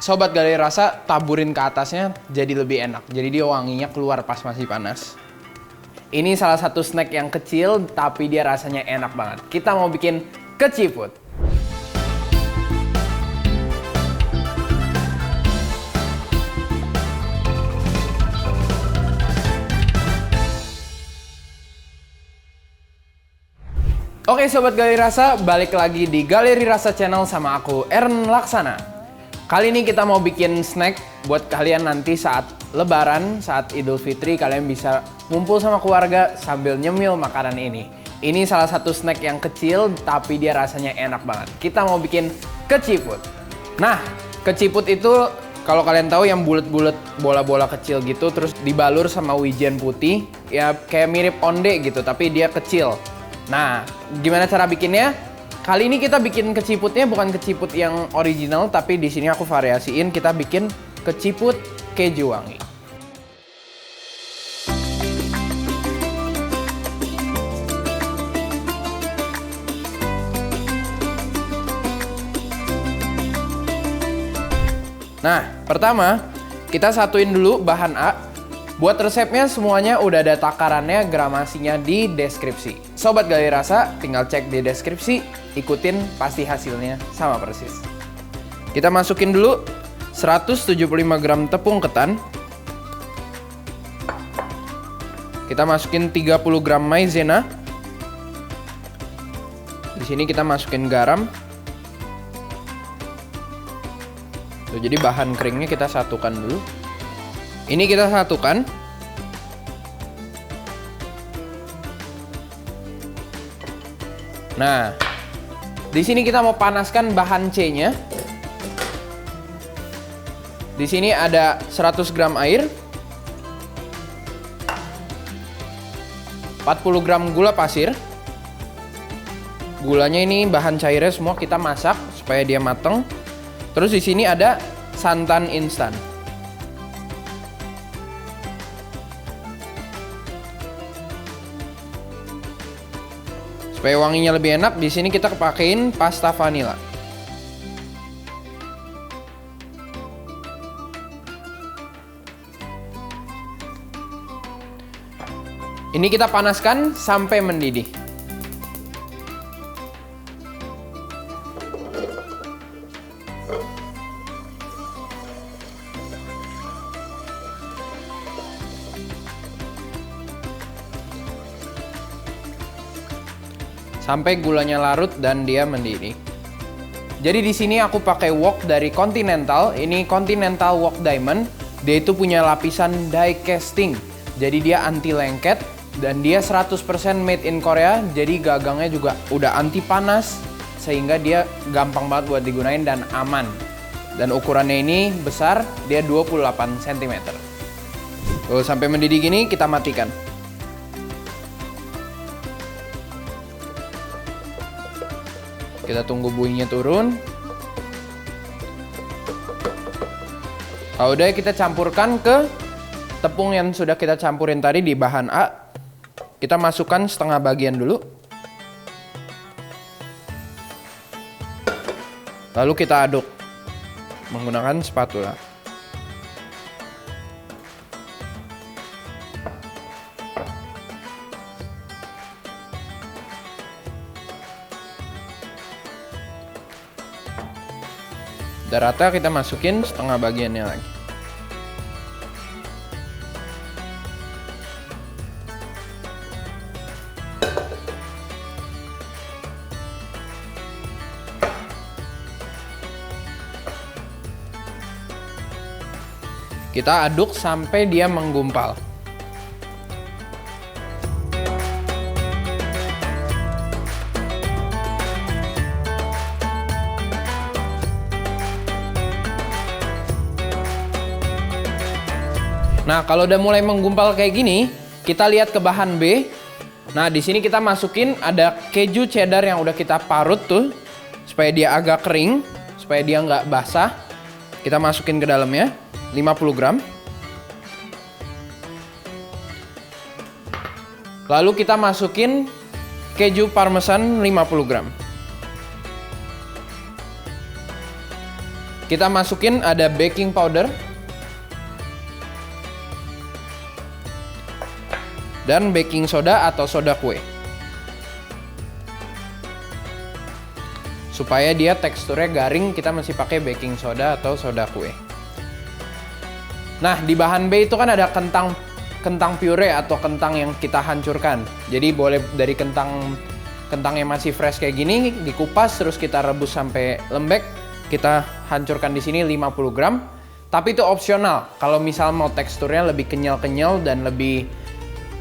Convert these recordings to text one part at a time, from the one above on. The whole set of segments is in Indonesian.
Sobat Galeri Rasa, taburin ke atasnya jadi lebih enak. Jadi dia wanginya keluar pas masih panas. Ini salah satu snack yang kecil, tapi dia rasanya enak banget. Kita mau bikin keciput. Oke Sobat Galeri Rasa, balik lagi di Galeri Rasa Channel sama aku, Ern Laksana. Kali ini kita mau bikin snack buat kalian nanti saat Lebaran, saat Idul Fitri, kalian bisa ngumpul sama keluarga sambil nyemil makanan ini. Ini salah satu snack yang kecil, tapi dia rasanya enak banget. Kita mau bikin keciput. Nah, keciput itu kalau kalian tahu yang bulat-bulat bola-bola kecil gitu, terus dibalur sama wijen putih, ya kayak mirip onde gitu, tapi dia kecil. Nah, gimana cara bikinnya? Kali ini kita bikin keciputnya bukan keciput yang original, tapi di sini aku variasiin, kita bikin keciput keju wangi. Nah, pertama kita satuin dulu bahan A. Buat resepnya semuanya udah ada takarannya, gramasinya di deskripsi. Sobat Galeri Rasa, tinggal cek di deskripsi, ikutin pasti hasilnya sama persis. Kita masukin dulu 175 gram tepung ketan. Kita masukin 30 gram maizena. Di sini kita masukin garam. Tuh, jadi bahan keringnya kita satukan dulu. Ini kita satukan. Nah, di sini kita mau panaskan bahan C-nya. Di sini ada 100 gram air, 40 gram gula pasir. Gulanya ini bahan cairnya semua kita masak supaya dia mateng. Terus di sini ada santan instan. Supaya wanginya lebih enak, di sini kita pakein pasta vanila. Ini kita panaskan sampai mendidih. Sampai gulanya larut dan dia mendidih. Jadi di sini aku pakai wok dari Continental. Ini Continental Wok Diamond. Dia itu punya lapisan die casting. Jadi dia anti lengket dan dia 100% made in Korea. Jadi gagangnya juga udah anti panas sehingga dia gampang banget buat digunain dan aman. Dan ukurannya ini besar, dia 28 cm. Tuh, sampai mendidih gini kita matikan. Kita tunggu buihnya turun. Kalau udah kita campurkan ke tepung yang sudah kita campurin tadi di bahan A. Kita masukkan setengah bagian dulu. Lalu kita aduk menggunakan spatula. Udah rata, kita masukin setengah bagiannya lagi. Kita aduk sampai dia menggumpal. Nah, kalau udah mulai menggumpal kayak gini, kita lihat ke bahan B. Nah, di sini kita masukin ada keju cheddar yang udah kita parut tuh, supaya dia agak kering, supaya dia nggak basah. Kita masukin ke dalamnya 50 gram. Lalu kita masukin keju parmesan 50 gram. Kita masukin ada baking powder dan baking soda atau soda kue. Supaya dia teksturnya garing, kita masih pakai baking soda atau soda kue. Nah, di bahan B itu kan ada kentang puree atau kentang yang kita hancurkan. Jadi boleh dari kentang yang masih fresh kayak gini, dikupas terus kita rebus sampai lembek. Kita hancurkan di sini 50 gram. Tapi itu opsional. Kalau misal mau teksturnya lebih kenyal-kenyal dan lebih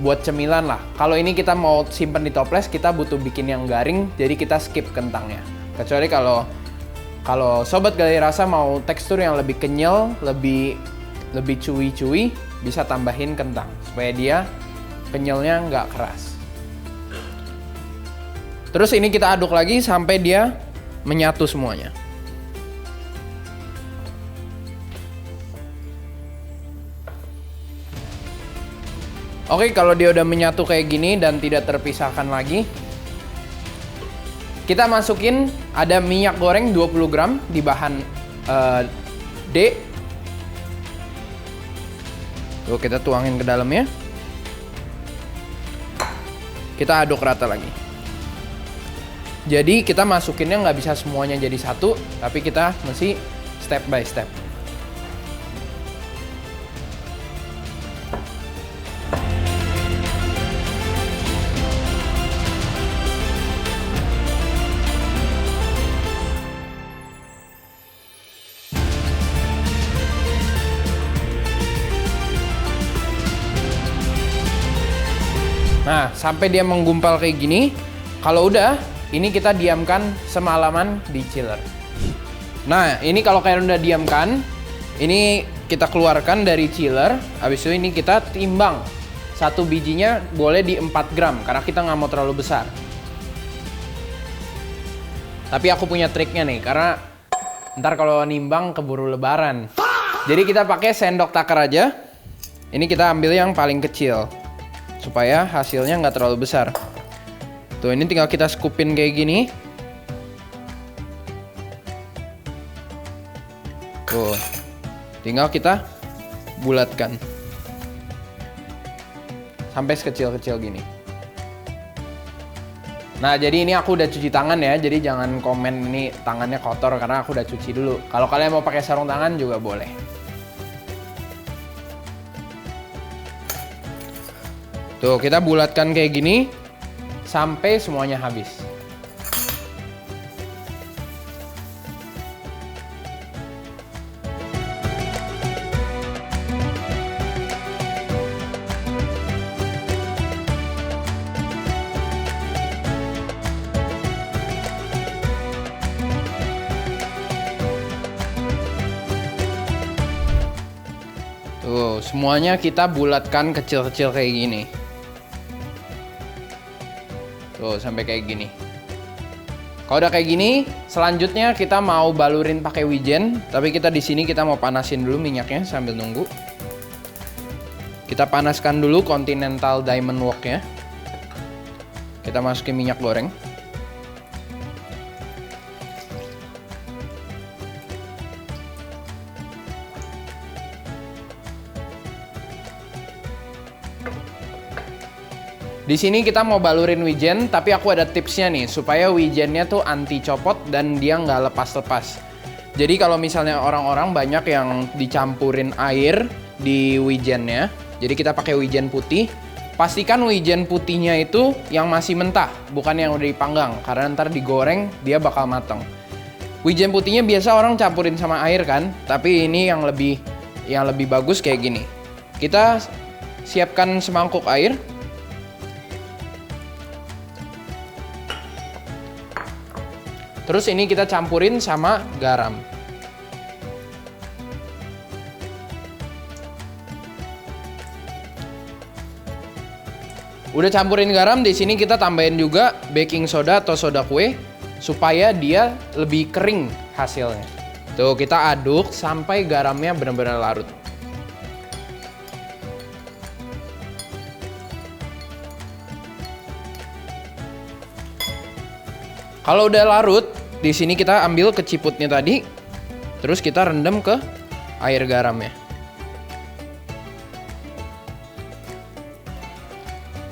buat cemilan lah. Kalau ini kita mau simpen di toples, kita butuh bikin yang garing, jadi kita skip kentangnya. Kecuali kalau sobat Galeri Rasa mau tekstur yang lebih kenyal, lebih chewy, bisa tambahin kentang supaya dia kenyalnya nggak keras. Terus ini kita aduk lagi sampai dia menyatu semuanya. Oke, kalau dia udah menyatu kayak gini dan tidak terpisahkan lagi, kita masukin ada minyak goreng 20 gram di bahan D. Tuh, kita tuangin ke dalamnya. Kita aduk rata lagi. Jadi kita masukinnya nggak bisa semuanya jadi satu, tapi kita mesti step by step. Nah, sampai dia menggumpal kayak gini, kalau udah, ini kita diamkan semalaman di chiller. Nah, ini kalau kalian udah diamkan, ini kita keluarkan dari chiller, habis itu ini kita timbang. Satu bijinya boleh di 4 gram, karena kita nggak mau terlalu besar. Tapi aku punya triknya nih, karena ntar kalau nimbang keburu lebaran. Jadi kita pakai sendok takar aja. Ini kita ambil yang paling kecil, supaya hasilnya nggak terlalu besar. Tuh, ini tinggal kita skupin kayak gini. Tuh, tinggal kita bulatkan sampai sekecil-kecil gini. Nah, jadi ini aku udah cuci tangan ya, jadi jangan komen ini tangannya kotor karena aku udah cuci dulu. Kalau kalian mau pakai sarung tangan juga boleh. Tuh, kita bulatkan kayak gini sampai semuanya habis. Tuh, semuanya kita bulatkan kecil-kecil kayak gini. Tuh, sampai kayak gini. Kalau udah kayak gini, selanjutnya kita mau balurin pakai wijen, tapi kita di sini kita mau panasin dulu minyaknya sambil nunggu. Kita panaskan dulu Continental Diamond Wok-nya. Kita masukin minyak goreng. Di sini kita mau balurin wijen, tapi aku ada tipsnya nih, supaya wijennya tuh anti copot dan dia nggak lepas-lepas. Jadi kalau misalnya orang-orang banyak yang dicampurin air di wijennya, jadi kita pakai wijen putih, pastikan wijen putihnya itu yang masih mentah, bukan yang udah dipanggang, karena ntar digoreng dia bakal mateng. Wijen putihnya biasa orang campurin sama air kan, tapi ini yang lebih bagus kayak gini. Kita siapkan semangkuk air. Terus ini kita campurin sama garam. Udah campurin garam, di sini kita tambahin juga baking soda atau soda kue supaya dia lebih kering hasilnya. Tuh, kita aduk sampai garamnya benar-benar larut. Kalau udah larut, di sini kita ambil keciputnya tadi. Terus kita rendam ke air garamnya.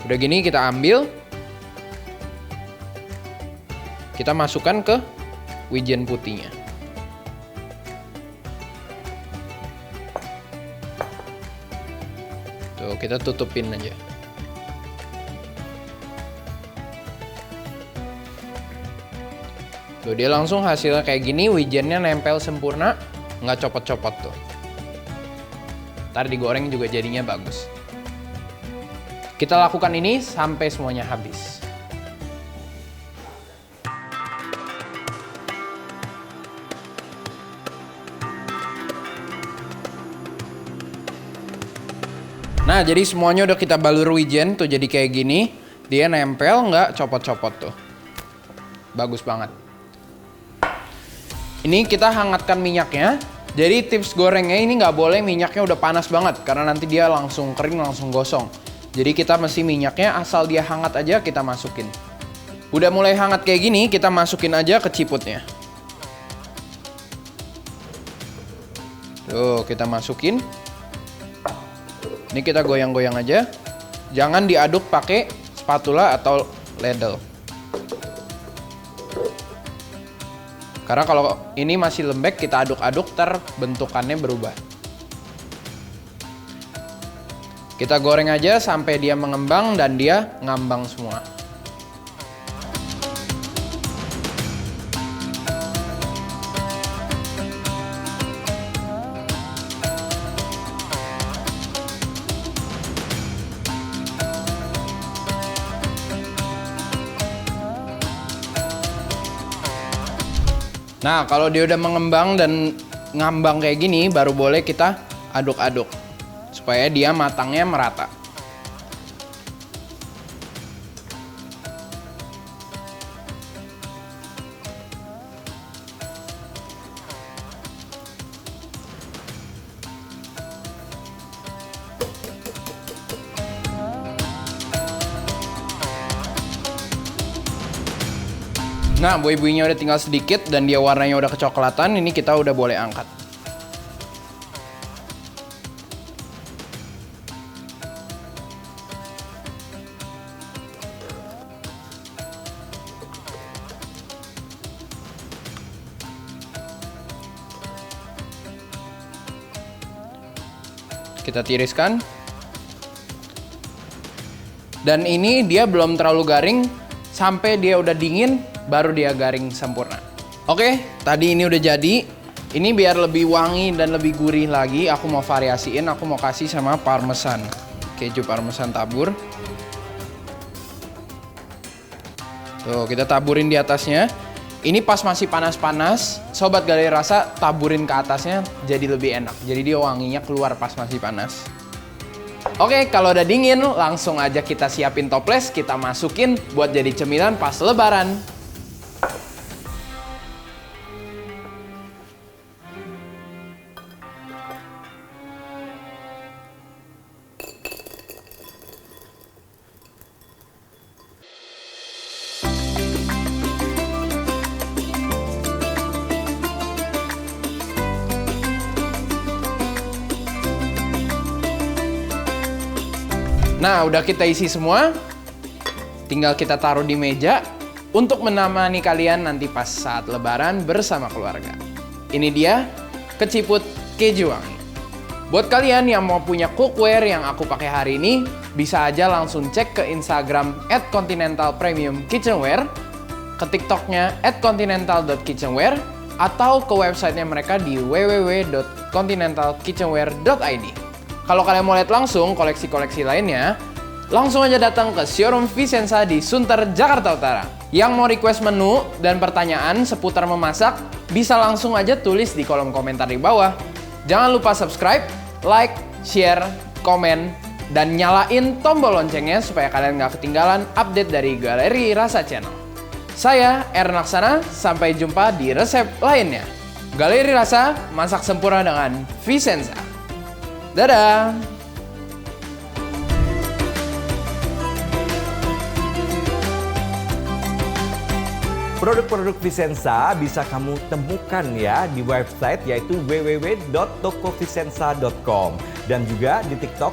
Udah gini kita ambil, kita masukkan ke wijen putihnya. Tuh, kita tutupin aja. Tuh, dia langsung hasilnya kayak gini, wijennya nempel sempurna, nggak copot-copot tuh. Ntar digoreng juga jadinya bagus. Kita lakukan ini sampai semuanya habis. Nah, jadi semuanya udah kita balur wijen tuh jadi kayak gini. Dia nempel, nggak copot-copot tuh. Bagus banget. Ini kita hangatkan minyaknya. Jadi tips gorengnya ini nggak boleh minyaknya udah panas banget, karena nanti dia langsung kering, langsung gosong. Jadi kita mesti minyaknya asal dia hangat aja kita masukin. Udah mulai hangat kayak gini, kita masukin aja ke ciputnya. Tuh, kita masukin. Ini kita goyang-goyang aja. Jangan diaduk pakai spatula atau ladle. Karena kalau ini masih lembek, kita aduk-aduk, bentukannya berubah. Kita goreng aja sampai dia mengembang dan dia ngambang semua. Nah, kalau dia udah mengembang dan ngambang kayak gini, baru boleh kita aduk-aduk supaya dia matangnya merata. Nah, buih-buihnya udah tinggal sedikit dan dia warnanya udah kecoklatan, ini kita udah boleh angkat. Kita tiriskan. Dan ini dia belum terlalu garing, sampai dia udah dingin baru dia garing sempurna. Oke, tadi ini udah jadi. Ini biar lebih wangi dan lebih gurih lagi, aku mau variasiin, aku mau kasih sama parmesan. Keju parmesan tabur. Tuh, kita taburin di atasnya. Ini pas masih panas-panas, Sobat Galeri Rasa taburin ke atasnya jadi lebih enak. Jadi dia wanginya keluar pas masih panas. Oke, kalau udah dingin, langsung aja kita siapin toples, kita masukin buat jadi cemilan pas Lebaran. Nah, udah kita isi semua. Tinggal kita taruh di meja untuk menemani kalian nanti pas saat Lebaran bersama keluarga. Ini dia keciput keju wangi. Buat kalian yang mau punya cookware yang aku pakai hari ini, bisa aja langsung cek ke Instagram @continentalpremiumkitchenware, ke TikToknya @continental.kitchenware, atau ke websitenya mereka di www.continentalkitchenware.id. Kalau kalian mau lihat langsung koleksi-koleksi lainnya, langsung aja datang ke showroom Vicenza di Sunter, Jakarta Utara. Yang mau request menu dan pertanyaan seputar memasak, bisa langsung aja tulis di kolom komentar di bawah. Jangan lupa subscribe, like, share, komen, dan nyalain tombol loncengnya supaya kalian nggak ketinggalan update dari Galeri Rasa Channel. Saya Ern Laksana, sampai jumpa di resep lainnya. Galeri Rasa, masak sempurna dengan Vicenza. Dadah! Produk-produk Vicenza bisa kamu temukan ya di website yaitu www.tokovicenza.com dan juga di TikTok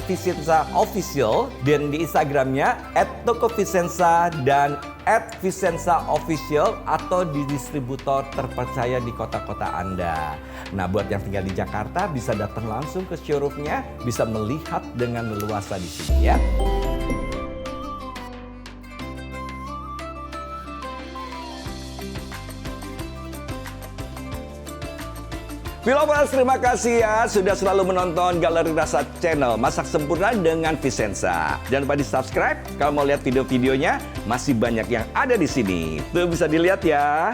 @vicenzaofficial dan di Instagramnya @tokovicenza dan @vicenzaofficial atau di distributor terpercaya di kota-kota Anda. Nah, buat yang tinggal di Jakarta bisa datang langsung ke showroomnya, bisa melihat dengan leluasa di sini ya. Vilovers, terima kasih ya sudah selalu menonton Galeri Rasa Channel Masak Sempurna dengan Vicenza. Jangan lupa di subscribe kalau mau lihat video-videonya, masih banyak yang ada di sini. Tuh bisa dilihat ya.